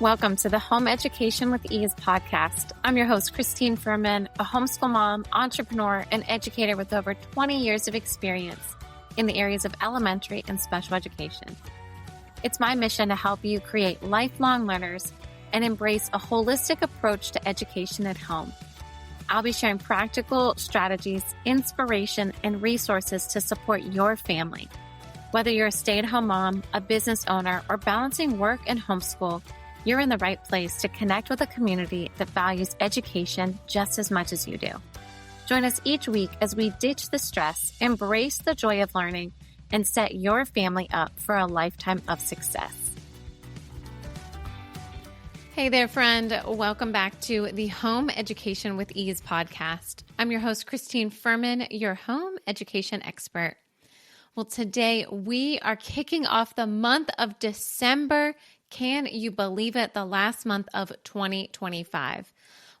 Welcome to the Home Education with Ease podcast. I'm your host, Christine Furman, a homeschool mom, entrepreneur, and educator with over 20 years of experience in the areas of elementary and special education. It's my mission to help you create lifelong learners and embrace a holistic approach to education at home. I'll be sharing practical strategies, inspiration, and resources to support your family. Whether you're a stay-at-home mom, a business owner, or balancing work and homeschool, you're in the right place to connect with a community that values education just as much as you do. Join us each week as we ditch the stress, embrace the joy of learning, and set your family up for a lifetime of success. Hey there, friend. Welcome back to the Home Education with Ease podcast. I'm your host, Christine Furman, your home education expert. Well, today we are kicking off the month of December. Can you believe it? The last month of 2025.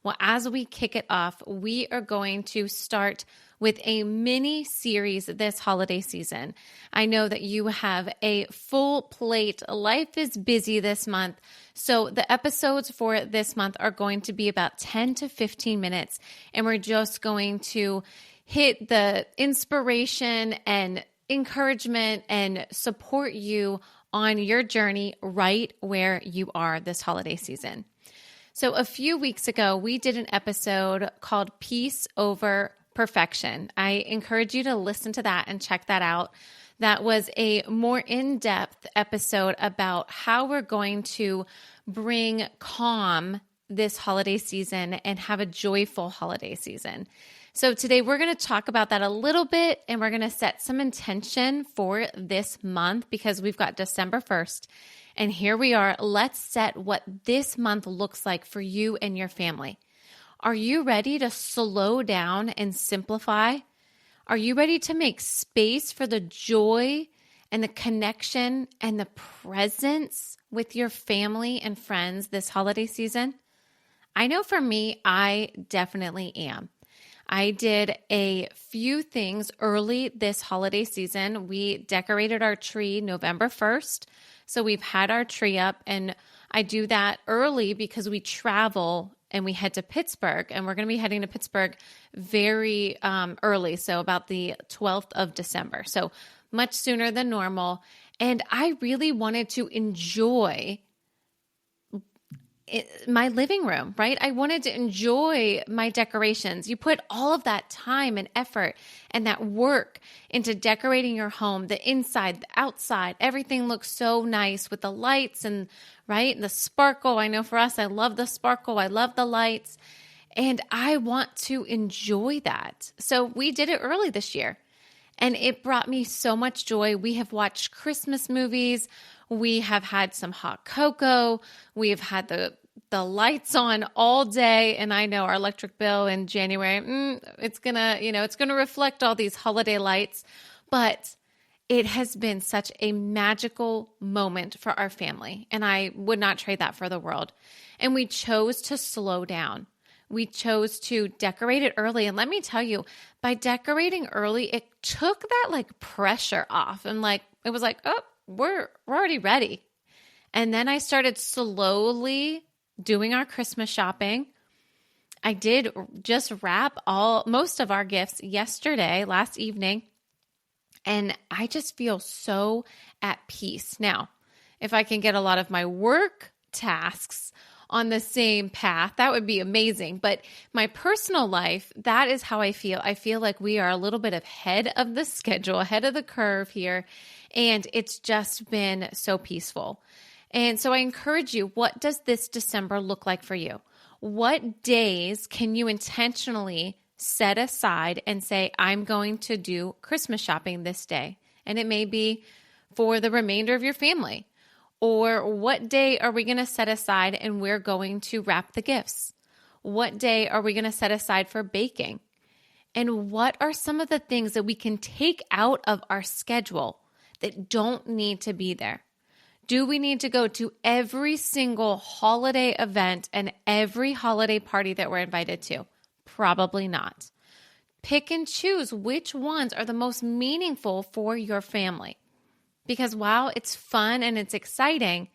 Well, as we kick it off, we are going to start with a mini series this holiday season. I know that you have a full plate. Life is busy this month. So the episodes for this month are going to be about 10 to 15 minutes. And we're just going to hit the inspiration and encouragement and support you on your journey right where you are this holiday season. So a few weeks ago, we did an episode called Peace Over Perfection. I encourage you to listen to that and check that out. That was a more in-depth episode about how we're going to bring calm this holiday season and have a joyful holiday season. So today we're going to talk about that a little bit, and we're going to set some intention for this month because we've got December 1st. And here we are. Let's set what this month looks like for you and your family. Are you ready to slow down and simplify? Are you ready to make space for the joy and the connection and the presence with your family and friends this holiday season? I know for me, I definitely am. I did a few things early this holiday season. We decorated our tree November 1st. So we've had our tree up, and I do that early because we travel and we head to Pittsburgh, and we're going to be heading to Pittsburgh very early. So about the 12th of December. So much sooner than normal. And I really wanted to enjoy my living room, right? I wanted to enjoy my decorations. You put all of that time and effort and that work into decorating your home, the inside, the outside, everything looks so nice with the lights and right, the sparkle. I know for us, I love the sparkle. I love the lights, and I want to enjoy that. So we did it early this year, and it brought me so much joy. We have watched Christmas movies. We have had some hot cocoa. We have had the lights on all day. And I know our electric bill in January, it's gonna reflect all these holiday lights, but it has been such a magical moment for our family. And I would not trade that for the world. And we chose to slow down. We chose to decorate it early. And let me tell you, by decorating early, it took that pressure off. And it was oh, we're already ready. And then I started slowly doing our Christmas shopping. I did just wrap most of our gifts last evening, and I just feel so at peace. Now, if I can get a lot of my work tasks on the same path, that would be amazing. But my personal life, that is how I feel. I feel like we are a little bit ahead of the schedule, ahead of the curve here, and it's just been so peaceful. And so I encourage you, what does this December look like for you? What days can you intentionally set aside and say, I'm going to do Christmas shopping this day? And it may be for the remainder of your family. Or what day are we going to set aside and we're going to wrap the gifts? What day are we going to set aside for baking? And what are some of the things that we can take out of our schedule that don't need to be there? Do we need to go to every single holiday event and every holiday party that we're invited to? Probably not. Pick and choose which ones are the most meaningful for your family. Because while it's fun and it's exciting,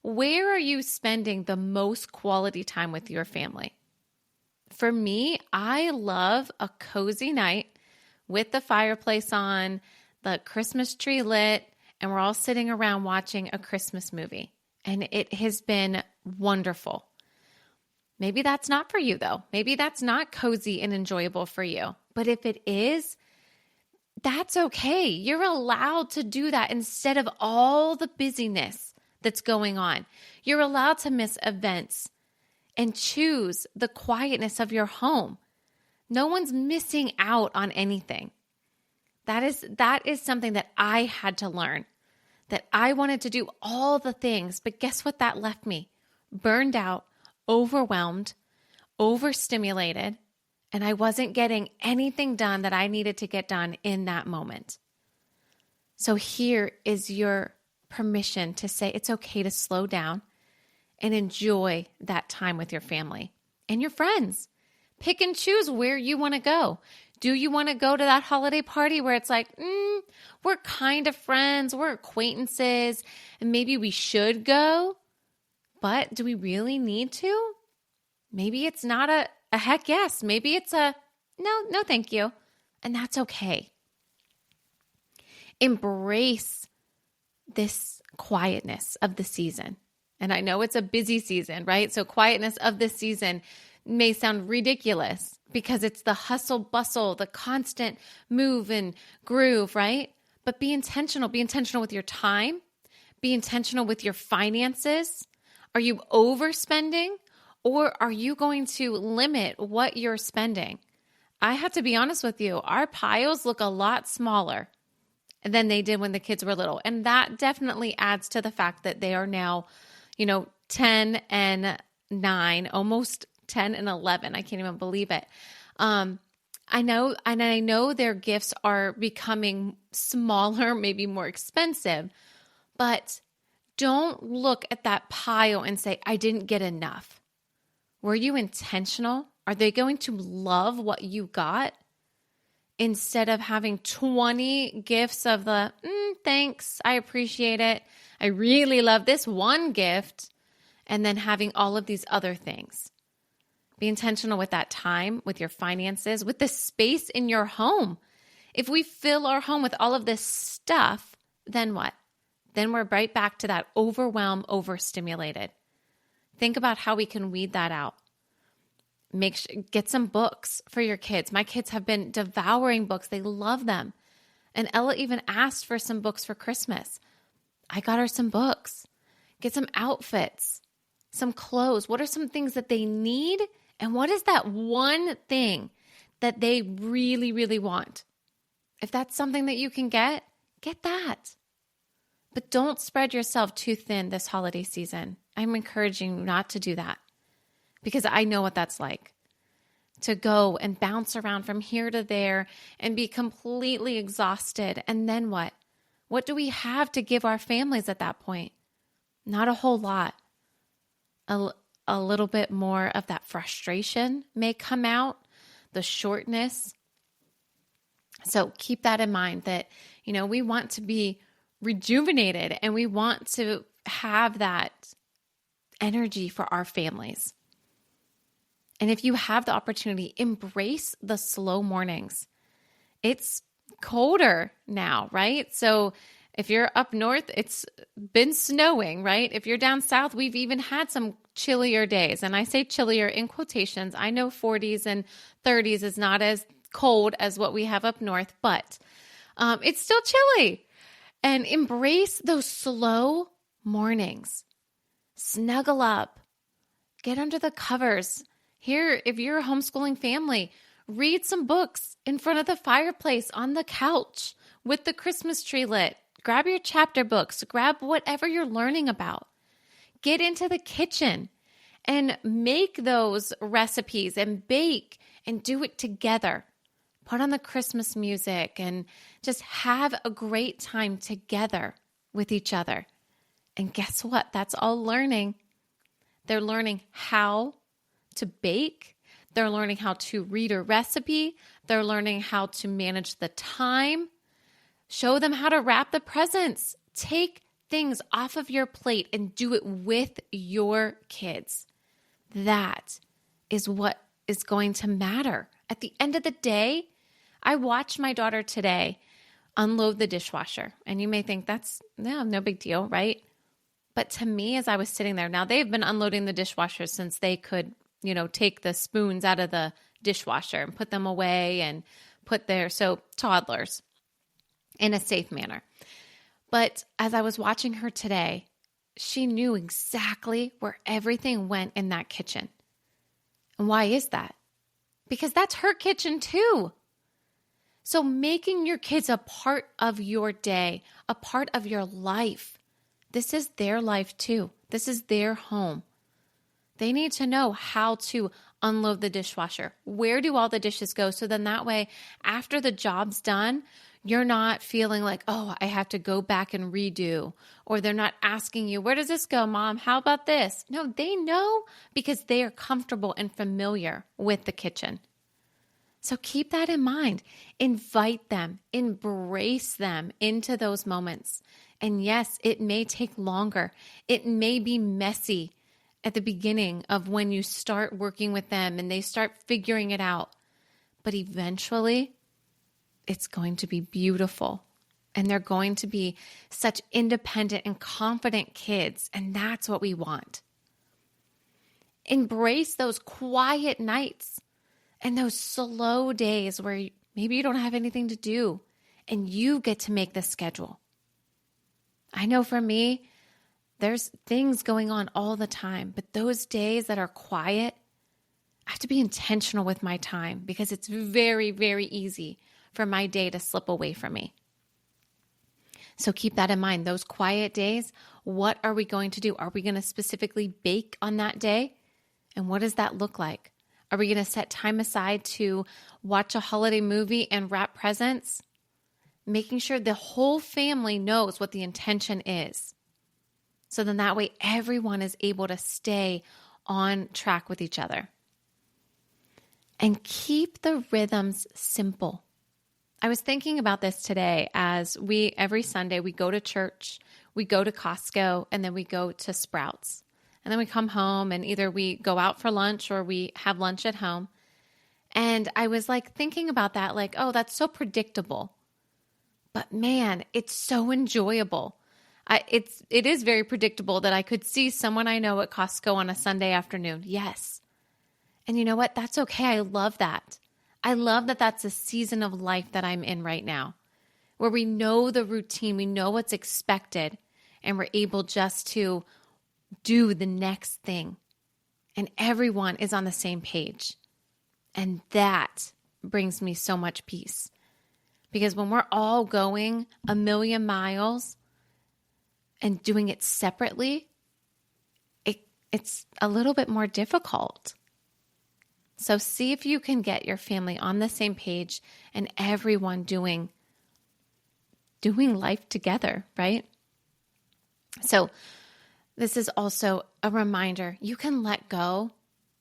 where are you spending the most quality time with your family? For me, I love a cozy night with the fireplace on, the Christmas tree lit, and we're all sitting around watching a Christmas movie. And it has been wonderful. Maybe that's not for you, though. Maybe that's not cozy and enjoyable for you. But if it is, that's okay. You're allowed to do that instead of all the busyness that's going on. You're allowed to miss events and choose the quietness of your home. No one's missing out on anything. That is something that I had to learn, that I wanted to do all the things, but guess what that left me? Burned out, overwhelmed, overstimulated, and I wasn't getting anything done that I needed to get done in that moment. So here is your permission to say it's okay to slow down and enjoy that time with your family and your friends. Pick and choose where you want to go. Do you want to go to that holiday party where it's like, we're kind of friends, we're acquaintances, and maybe we should go, but do we really need to? Maybe it's not a heck yes. Maybe it's a no, thank you. And that's okay. Embrace this quietness of the season. And I know it's a busy season, right? So quietness of this season may sound ridiculous because it's the hustle bustle, the constant move and groove, right? But be intentional. Be intentional with your time. Be intentional with your finances. Are you overspending or are you going to limit what you're spending? I have to be honest with you. Our piles look a lot smaller than they did when the kids were little. And that definitely adds to the fact that they are now 10 and 9, almost 10 and 11. I can't even believe it. I know their gifts are becoming smaller, maybe more expensive, but don't look at that pile and say, I didn't get enough. Were you intentional? Are they going to love what you got? Instead of having 20 gifts of the, thanks, I appreciate it. I really love this one gift. And then having all of these other things. Be intentional with that time, with your finances, with the space in your home. If we fill our home with all of this stuff, then what? Then we're right back to that overwhelmed, overstimulated. Think about how we can weed that out. Get some books for your kids. My kids have been devouring books. They love them. And Ella even asked for some books for Christmas. I got her some books. Get some outfits, some clothes. What are some things that they need? And what is that one thing that they really, really want? If that's something that you can get that. But don't spread yourself too thin this holiday season. I'm encouraging you not to do that because I know what that's like. To go and bounce around from here to there and be completely exhausted. And then what? What do we have to give our families at that point? Not a whole lot. A little bit more of that frustration may come out, the shortness. So keep that in mind that, we want to be rejuvenated and we want to have that energy for our families. And if you have the opportunity, embrace the slow mornings. It's colder now, right? So if you're up north, it's been snowing, right? If you're down south, we've even had some chillier days. And I say chillier in quotations. I know 40s and 30s is not as cold as what we have up north, but it's still chilly. And embrace those slow mornings. Snuggle up. Get under the covers. Here, if you're a homeschooling family, read some books in front of the fireplace on the couch with the Christmas tree lit. Grab your chapter books. Grab whatever you're learning about. Get into the kitchen and make those recipes and bake and do it together. Put on the Christmas music and just have a great time together with each other. And guess what? That's all learning. They're learning how to bake. They're learning how to read a recipe. They're learning how to manage the time. Show them how to wrap the presents. Take things off of your plate and do it with your kids. That is what is going to matter. At the end of the day, I watched my daughter today unload the dishwasher. And you may think that's no big deal, right? But to me, as I was sitting there, now they've been unloading the dishwasher since they could, take the spoons out of the dishwasher and put them away and so toddlers in a safe manner. But as I was watching her today, she knew exactly where everything went in that kitchen. And why is that? Because that's her kitchen too. So making your kids a part of your day, a part of your life, this is their life too. This is their home. They need to know how to unload the dishwasher. Where do all the dishes go? So then that way, after the job's done, you're not feeling like, oh, I have to go back and redo. Or they're not asking you, where does this go, Mom? How about this? No, they know because they are comfortable and familiar with the kitchen. So keep that in mind. Invite them, embrace them into those moments. And yes, it may take longer. It may be messy at the beginning of when you start working with them and they start figuring it out. But eventually, it's going to be beautiful. And they're going to be such independent and confident kids. And that's what we want. Embrace those quiet nights and those slow days where maybe you don't have anything to do and you get to make the schedule. I know for me, there's things going on all the time, but those days that are quiet, I have to be intentional with my time because it's very, very easy for my day to slip away from me. So keep that in mind. Those quiet days, what are we going to do? Are we going to specifically bake on that day? And what does that look like? Are we going to set time aside to watch a holiday movie and wrap presents? Making sure the whole family knows what the intention is. So then that way everyone is able to stay on track with each other. And keep the rhythms simple. I was thinking about this today as every Sunday we go to church, we go to Costco, and then we go to Sprouts. And then we come home and either we go out for lunch or we have lunch at home. And I was thinking about that, oh, that's so predictable. But man, it's so enjoyable. It is very predictable that I could see someone I know at Costco on a Sunday afternoon. Yes. And you know what? That's okay. I love that. I love that that's a season of life that I'm in right now, where we know the routine, we know what's expected, and we're able just to do the next thing. And everyone is on the same page. And that brings me so much peace. Because when we're all going a million miles and doing it separately, it's a little bit more difficult. So see if you can get your family on the same page and everyone doing life together, right? So this is also a reminder. You can let go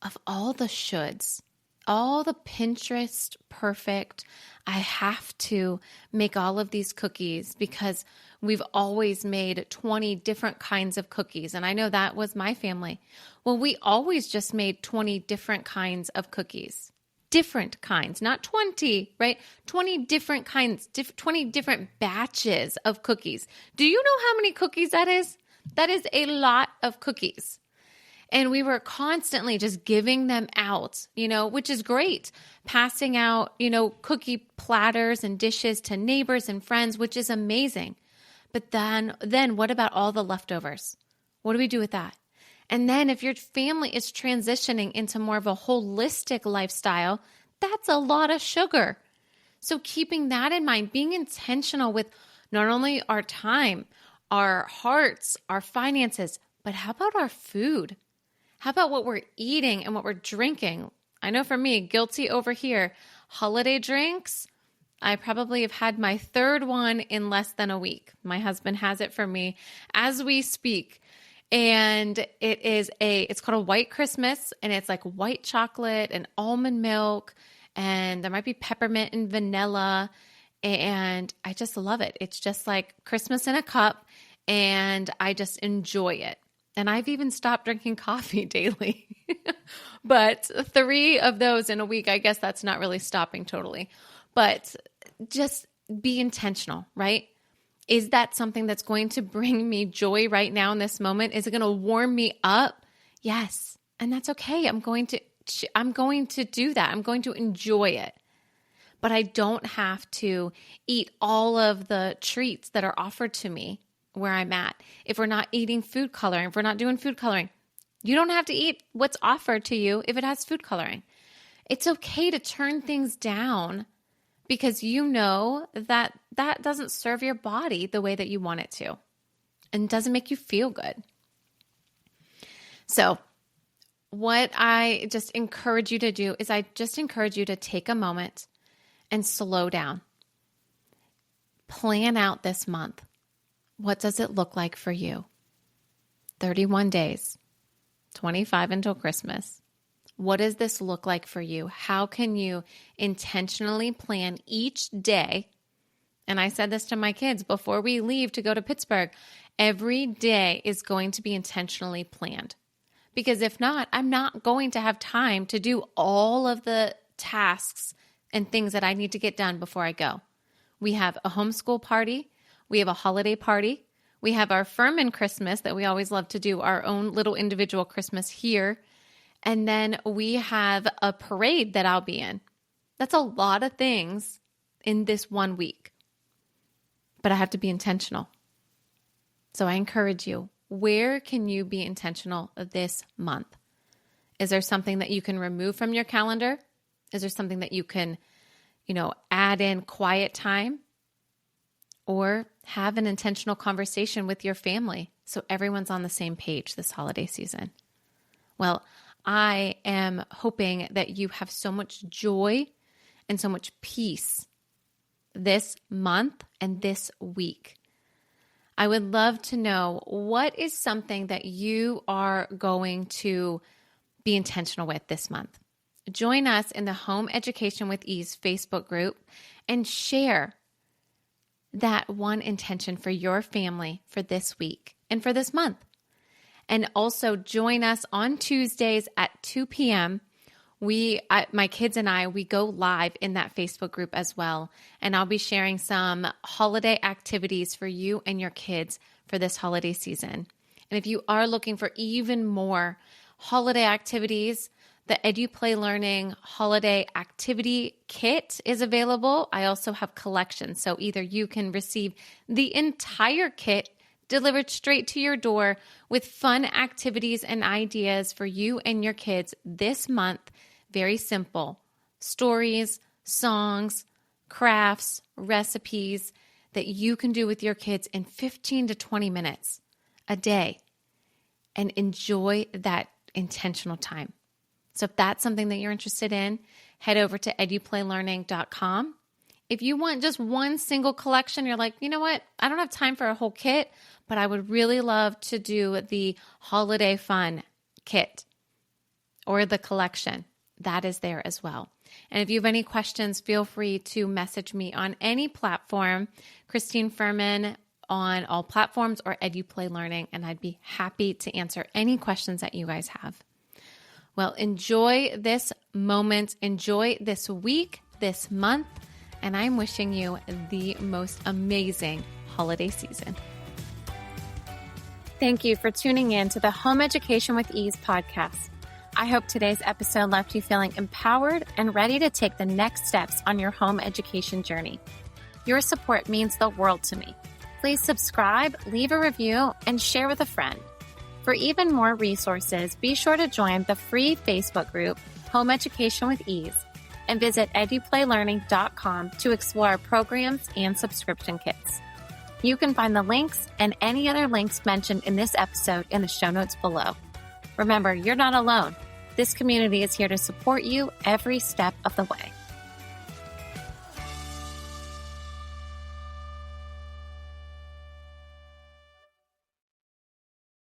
of all the shoulds, all the Pinterest perfect. I have to make all of these cookies because we've always made 20 different kinds of cookies. And I know that was my family. Well, we always just made 20 different kinds of cookies. Different kinds, not 20, right? 20 different kinds, 20 different batches of cookies. Do you know how many cookies that is? That is a lot of cookies. And we were constantly just giving them out, which is great. Passing out, cookie platters and dishes to neighbors and friends, which is amazing. But then what about all the leftovers? What do we do with that? And then if your family is transitioning into more of a holistic lifestyle, that's a lot of sugar. So keeping that in mind, being intentional with not only our time, our hearts, our finances, but how about our food? How about what we're eating and what we're drinking? I know for me, guilty over here, holiday drinks, I probably have had my third one in less than a week. My husband has it for me as we speak. And it's called a white Christmas, and it's like white chocolate and almond milk, and there might be peppermint and vanilla. And I just love it. It's just like Christmas in a cup. and I just enjoy it. And I've even stopped drinking coffee daily. But 3 of those in a week, I guess that's not really stopping totally. But just be intentional, right? Is that something that's going to bring me joy right now in this moment? Is it going to warm me up? Yes. And that's okay. I'm going to do that. I'm going to enjoy it. But I don't have to eat all of the treats that are offered to me where I'm at. If we're not eating food coloring, if we're not doing food coloring, you don't have to eat what's offered to you if it has food coloring. It's okay to turn things down because you know that that doesn't serve your body the way that you want it to and doesn't make you feel good. So what I just encourage you to do is I just encourage you to take a moment and slow down. Plan out this month. What does it look like for you? 31 days, 25 until Christmas. What does this look like for you? How can you intentionally plan each day? And I said this to my kids before we leave to go to Pittsburgh. Every day is going to be intentionally planned. Because if not, I'm not going to have time to do all of the tasks and things that I need to get done before I go. We have a homeschool party. We have a holiday party. We have our Furman Christmas that we always love to do, our own little individual Christmas here. And then we have a parade that I'll be in. That's a lot of things in this 1 week. But I have to be intentional. So I encourage you, where can you be intentional this month? Is there something that you can remove from your calendar? Is there something that you can, add in quiet time? Or have an intentional conversation with your family so everyone's on the same page this holiday season. Well, I am hoping that you have so much joy and so much peace this month and this week. I would love to know, what is something that you are going to be intentional with this month? Join us in the Home Education with Ease Facebook group and share that one intention for your family for this week and for this month. And also join us on Tuesdays at 2 p.m. My kids and I, we go live in that Facebook group as well. And I'll be sharing some holiday activities for you and your kids for this holiday season. And if you are looking for even more holiday activities, the EduPlay Learning Holiday Activity Kit is available. I also have collections, so either you can receive the entire kit delivered straight to your door with fun activities and ideas for you and your kids this month. Very simple. Stories, songs, crafts, recipes that you can do with your kids in 15 to 20 minutes a day and enjoy that intentional time. So if that's something that you're interested in, head over to eduplaylearning.com. If you want just one single collection, you're like, you know what? I don't have time for a whole kit, but I would really love to do the holiday fun kit or the collection. That is there as well. And if you have any questions, feel free to message me on any platform, Christine Furman on all platforms or EduPlay Learning, and I'd be happy to answer any questions that you guys have. Well, enjoy this moment, enjoy this week, this month, and I'm wishing you the most amazing holiday season. Thank you for tuning in to the Home Education with Ease podcast. I hope today's episode left you feeling empowered and ready to take the next steps on your home education journey. Your support means the world to me. Please subscribe, leave a review, and share with a friend. For even more resources, be sure to join the free Facebook group, Home Education with Ease, and visit eduplaylearning.com to explore programs and subscription kits. You can find the links and any other links mentioned in this episode in the show notes below. Remember, you're not alone. This community is here to support you every step of the way.